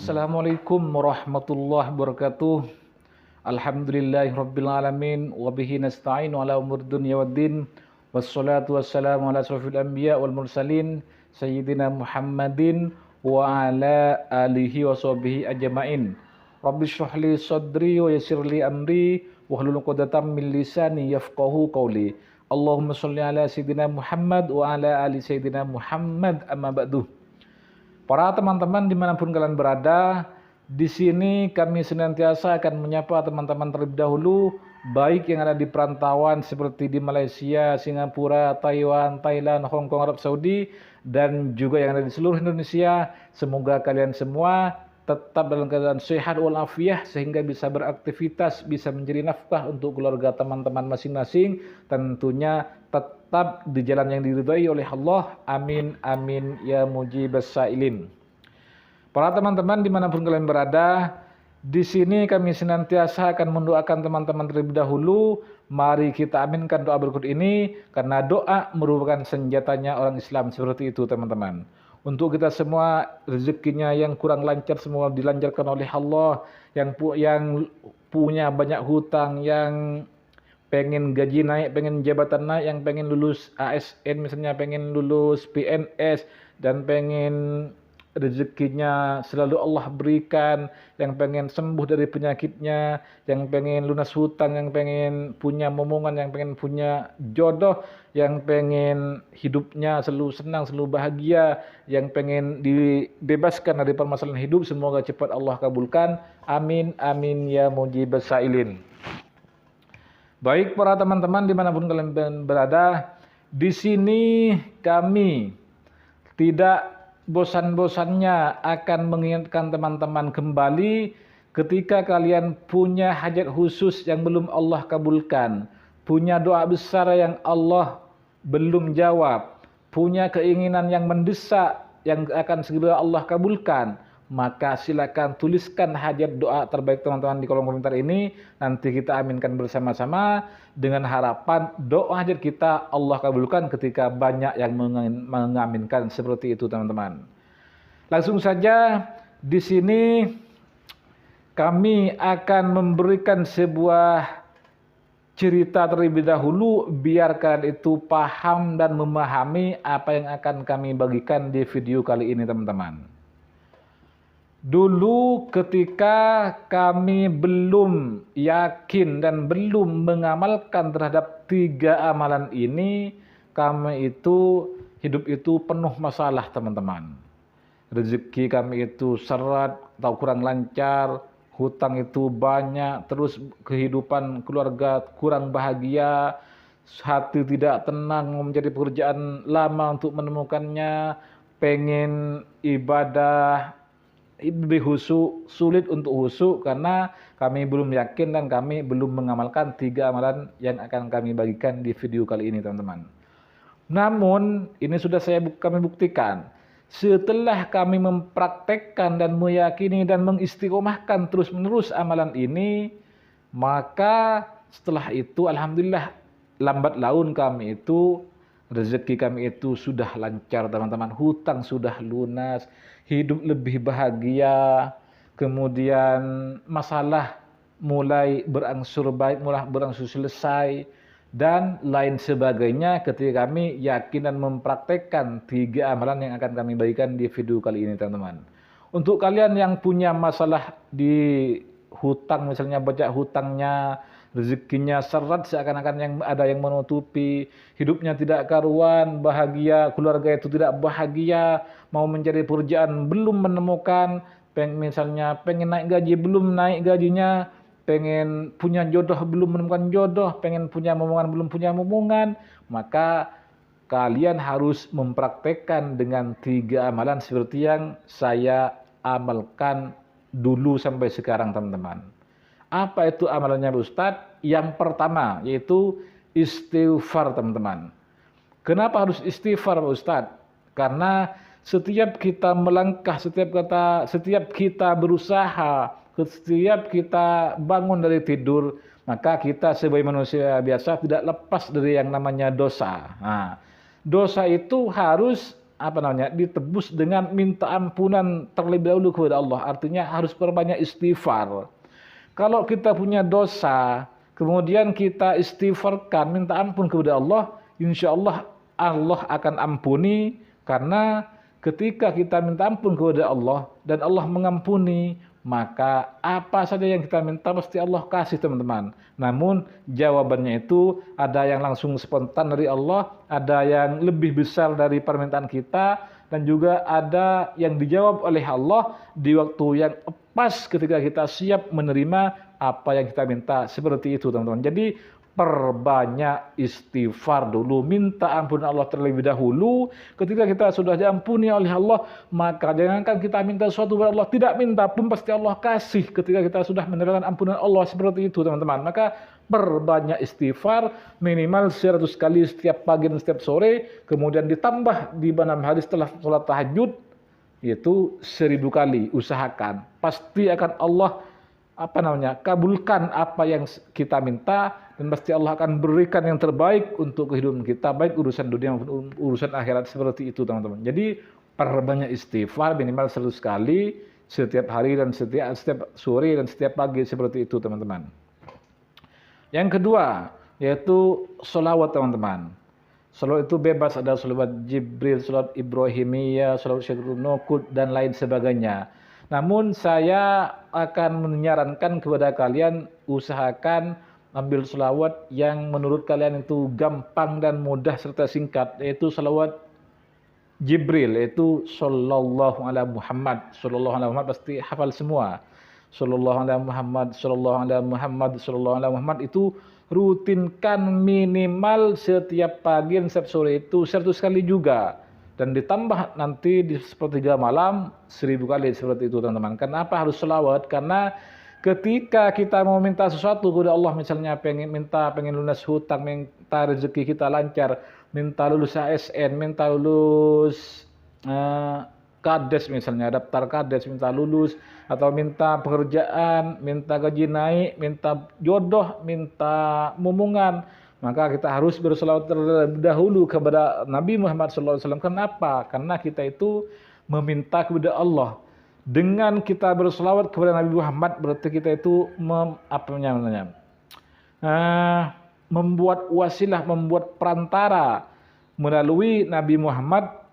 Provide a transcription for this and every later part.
Assalamualaikum warahmatullahi wabarakatuh. Alhamdulillahirabbil alamin wa bihi nasta'inu ala umur dunya waddin. Wassalatu wassalamu ala asrofil anbiya wal mursalin sayyidina Muhammadin wa ala alihi wa sahbihi ajma'in. Rabbi shrah li sadri wa yassir li amri wahlul 'uqdatam min lisani yafqahu qawli. Allahumma shalli ala sayyidina Muhammad wa ala ali sayyidina Muhammad, amma ba'du. Para teman-teman dimanapun kalian berada, di sini kami senantiasa akan menyapa teman-teman terlebih dahulu, baik yang ada di perantauan seperti di Malaysia, Singapura, Taiwan, Thailand, Hong Kong, Arab Saudi, dan juga yang ada di seluruh Indonesia. Semoga kalian semua tetap dalam keadaan sehat walafiat sehingga bisa beraktivitas, bisa menjadi nafkah untuk keluarga teman-teman masing-masing, tentunya tetap di jalan yang diridhai oleh Allah. Amin amin ya mujibas sailin. Para teman-teman dimanapun kalian berada, di sini kami senantiasa akan mendoakan teman-teman terlebih dahulu. Mari kita aminkan doa berikut ini, karena doa merupakan senjatanya orang Islam, seperti itu teman-teman. Untuk kita semua, rezekinya yang kurang lancar semua dilancarkan oleh Allah. Yang punya banyak hutang, yang pengen gaji naik, pengen jabatan naik, yang pengen lulus ASN misalnya, pengen lulus PNS, dan pengen rezekinya selalu Allah berikan, yang pengen sembuh dari penyakitnya, yang pengen lunas hutang, yang pengen punya momongan, yang pengen punya jodoh, yang pengen hidupnya selalu senang, selalu bahagia, yang pengen dibebaskan dari permasalahan hidup, semoga cepat Allah kabulkan. Amin amin ya mujibas sailin. Baik para teman-teman dimanapun kalian berada, di sini kami tidak bosan-bosannya akan mengingatkan teman-teman kembali ketika kalian punya hajat khusus yang belum Allah kabulkan, punya doa besar yang Allah belum jawab, punya keinginan yang mendesak yang akan segera Allah kabulkan, maka silakan tuliskan hajat doa terbaik teman-teman di kolom komentar ini. Nanti kita aminkan bersama-sama dengan harapan doa hajat kita Allah kabulkan ketika banyak yang mengaminkan, seperti itu teman-teman. Langsung saja di sini kami akan memberikan sebuah cerita terlebih dahulu biar kalian itu paham dan memahami apa yang akan kami bagikan di video kali ini teman-teman. Dulu ketika kami belum yakin dan belum mengamalkan terhadap 3 amalan ini, kami itu hidup itu penuh masalah teman-teman. Rezeki kami itu seret atau kurang lancar, hutang itu banyak, terus kehidupan keluarga kurang bahagia, hati tidak tenang, mencari pekerjaan lama untuk menemukannya, pengen ibadah lebih khusyuk, sulit untuk khusyuk karena kami belum yakin dan kami belum mengamalkan 3 amalan yang akan kami bagikan di video kali ini teman-teman. Namun ini sudah kami buktikan, setelah kami mempraktekkan dan meyakini dan mengistiqomahkan terus-menerus amalan ini, maka setelah itu alhamdulillah lambat laun kami itu rezeki kami itu sudah lancar teman-teman, hutang sudah lunas, hidup lebih bahagia, kemudian masalah mulai berangsur baik, mulai berangsur selesai, dan lain sebagainya ketika kami yakin dan mempraktekkan 3 amalan yang akan kami bagikan di video kali ini teman-teman. Untuk kalian yang punya masalah di hutang misalnya, banyak hutangnya, rezekinya seret seakan-akan yang ada yang menutupi, hidupnya tidak karuan, bahagia, keluarga itu tidak bahagia, mau mencari pekerjaan belum menemukan, misalnya pengen naik gaji belum naik gajinya, pengen punya jodoh belum menemukan jodoh, pengen punya momongan belum punya momongan, maka kalian harus mempraktekkan dengan 3 amalan seperti yang saya amalkan dulu sampai sekarang teman-teman. Apa itu amalannya Pak Ustadz? Yang pertama yaitu istighfar teman-teman. Kenapa harus istighfar Pak Ustadz? Karena setiap kita melangkah, setiap kita berusaha, setiap kita bangun dari tidur, maka kita sebagai manusia biasa tidak lepas dari yang namanya dosa. Nah, dosa itu harus ditebus dengan minta ampunan terlebih dahulu kepada Allah. Artinya harus perbanyak istighfar. Kalau kita punya dosa, kemudian kita istighfarkan, minta ampun kepada Allah, insya Allah Allah akan ampuni, karena ketika kita minta ampun kepada Allah dan Allah mengampuni, maka apa saja yang kita minta pasti Allah kasih, teman-teman. Namun jawabannya itu ada yang langsung spontan dari Allah, ada yang lebih besar dari permintaan kita, dan juga ada yang dijawab oleh Allah di waktu yang pas ketika kita siap menerima apa yang kita minta. Seperti itu, teman-teman. Jadi perbanyak istighfar dulu, minta ampun Allah terlebih dahulu. Ketika kita sudah diampuni oleh Allah, maka jangankan kita minta sesuatu kepada Allah, tidak minta pun pasti Allah kasih ketika kita sudah mendapatkan ampunan Allah. Seperti itu, teman-teman. Maka perbanyak istighfar, minimal 100 kali setiap pagi dan setiap sore, kemudian ditambah di malam hari setelah sholat tahajud, yaitu 1000 kali. Usahakan, pasti akan Allah kabulkan apa yang kita minta, dan pasti Allah akan berikan yang terbaik untuk kehidupan kita, baik urusan dunia maupun urusan akhirat. Seperti itu, teman-teman. Jadi perbanyak istighfar minimal 100 kali setiap hari dan setiap sore dan setiap pagi. Seperti itu, teman-teman. Yang kedua yaitu sholawat, teman-teman. Sholawat itu bebas, ada sholawat Jibril, sholawat Ibrahimiyah, sholawat Syahrul Nukut, dan lain sebagainya. Namun saya akan menyarankan kepada kalian, usahakan ambil sholawat yang menurut kalian itu gampang dan mudah serta singkat, yaitu sholawat Jibril, yaitu Sallallahu Alaihi Muhammad. Sallallahu Alaihi Muhammad pasti hafal semua. Sallallahu Alaihi Muhammad, Sallallahu Alaihi Muhammad, Sallallahu Alaihi Muhammad itu rutinkan minimal setiap pagi dan setiap sore itu 100 kali juga. Dan ditambah nanti di sepertiga malam 1000 kali. Seperti itu, teman-teman. Kenapa harus sholawat? Karena ketika kita mau minta sesuatu kepada Allah, misalnya pengen lunas hutang, minta rezeki kita lancar, minta lulus ASN, minta lulus kades, misalnya daftar kades, minta lulus, atau minta pekerjaan, minta gaji naik, minta jodoh, minta momongan, maka kita harus berselawat terlebih dahulu kepada Nabi Muhammad SAW. Kenapa? Karena kita itu meminta kepada Allah. Dengan kita berselawat kepada Nabi Muhammad, berarti kita itu membuat wasilah, membuat perantara melalui Nabi Muhammad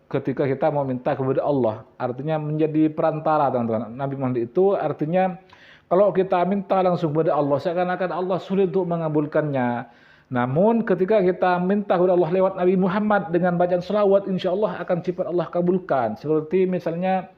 ketika kita mau minta kepada Allah. Artinya menjadi perantara, teman-teman. Nabi Muhammad itu artinya kalau kita minta langsung kepada Allah, seakan-akan Allah sulit untuk mengabulkannya. Namun ketika kita minta kepada Allah lewat Nabi Muhammad dengan bacaan selawat, insya Allah akan cepat Allah kabulkan. Seperti misalnya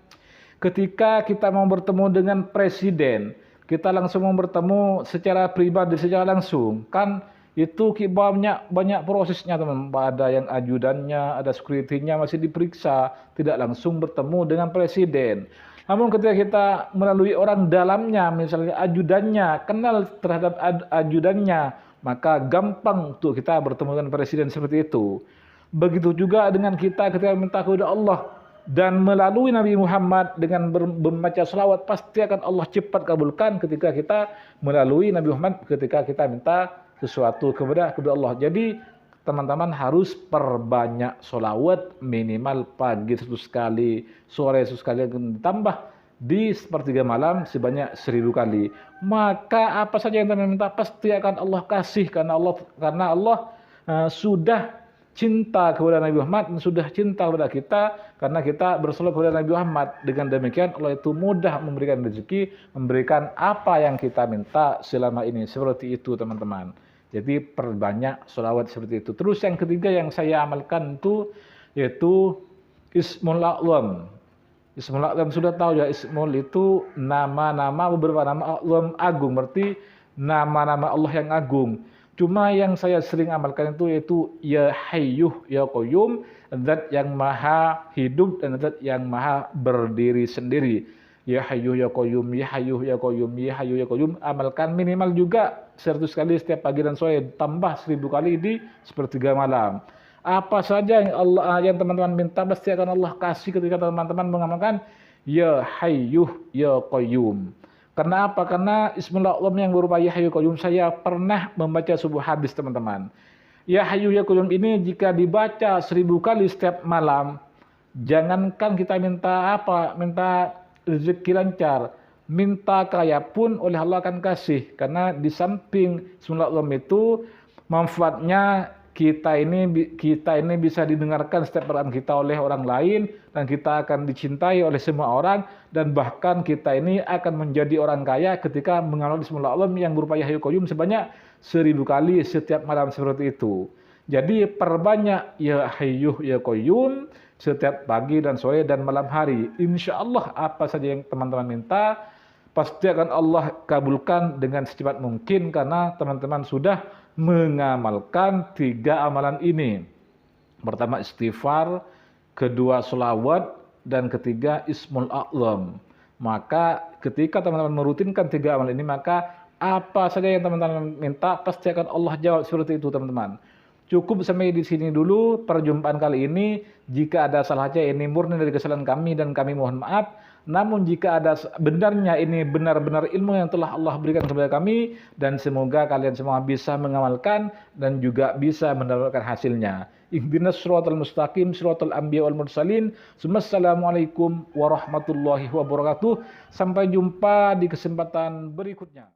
ketika kita mau bertemu dengan presiden, kita langsung mau bertemu secara pribadi, secara langsung, kan itu banyak prosesnya, teman. Ada yang ajudannya, ada security-nya masih diperiksa, tidak langsung bertemu dengan presiden. Namun ketika kita melalui orang dalamnya, misalnya ajudannya, kenal terhadap ajudannya, maka gampang untuk kita bertemu dengan presiden. Seperti itu. Begitu juga dengan kita ketika minta kepada Allah dan melalui Nabi Muhammad dengan membaca selawat, pasti akan Allah cepat kabulkan ketika kita melalui Nabi Muhammad ketika kita minta sesuatu kepada Allah. Jadi teman-teman harus perbanyak sholawat, minimal pagi 100 kali, sore 100 kali, ditambah di sepertiga malam sebanyak 1000 kali. Maka apa saja yang teman minta pasti akan Allah kasih, karena Allah sudah cinta kepada Nabi Muhammad dan sudah cinta kepada kita, karena kita bersolawat kepada Nabi Muhammad. Dengan demikian Allah itu mudah memberikan rezeki, memberikan apa yang kita minta selama ini. Seperti itu, teman-teman. Jadi perbanyak sholawat seperti itu. Terus yang ketiga yang saya amalkan itu yaitu Ismul A'zam. Ismul A'zam sudah tahu ya, Ismul itu nama-nama, beberapa nama A'zam agung, berarti nama-nama Allah yang agung. Cuma yang saya sering amalkan itu yaitu Ya Hayyuh Ya Qayyum, zat yang maha hidup dan zat yang maha berdiri sendiri. Ya Hayyuh Ya Qayyum, Ya Hayyuh Ya Qayyum, Ya Hayyuh Ya Qayyum. Amalkan minimal juga 100 kali setiap pagi dan sore, tambah 1000 kali di sepertiga malam. Apa saja yang teman-teman minta pasti akan Allah kasih ketika teman-teman mengamalkan Ya Hayyuh Ya Qayyum. Karena apa? Karena Ismul A'zam yang berupa Ya Hayyuh Ya Qayyum, saya pernah membaca sebuah hadis, teman-teman. Ya Hayyuh Ya Qayyum ini jika dibaca 1000 kali setiap malam, Jangankan kita minta apa, minta rezeki lancar, minta kaya pun oleh Allah akan kasih. Karena di samping Bismillahirrahmanirrahim itu manfaatnya kita ini bisa didengarkan setiap perkataan kita oleh orang lain, dan kita akan dicintai oleh semua orang, dan bahkan kita ini akan menjadi orang kaya ketika mengamal Bismillahirrahmanirrahim yang berupa Ya Hayyu Qayyum sebanyak 1000 kali setiap malam seperti itu. Jadi perbanyak Ya Hayyu Ya Qayyum setiap pagi dan sore dan malam hari. Insya Allah apa saja yang teman-teman minta pasti akan Allah kabulkan dengan secepat mungkin, karena teman-teman sudah mengamalkan 3 amalan ini. Pertama istighfar, kedua sholawat, dan ketiga Ismul A'zam. Maka ketika teman-teman merutinkan 3 amalan ini, maka apa saja yang teman-teman minta pasti akan Allah jawab seperti itu, teman-teman. Cukup sampai di sini dulu perjumpaan kali ini. Jika ada salahnya ini murni dari kesalahan kami dan kami mohon maaf. Namun jika ada benarnya ini benar-benar ilmu yang telah Allah berikan kepada kami, dan semoga kalian semua bisa mengamalkan dan juga bisa mendapatkan hasilnya. Ihdinas shiratal mustaqim, shiratal anbiya wal mursalin. Assalamualaikum warahmatullahi wabarakatuh. Sampai jumpa di kesempatan berikutnya.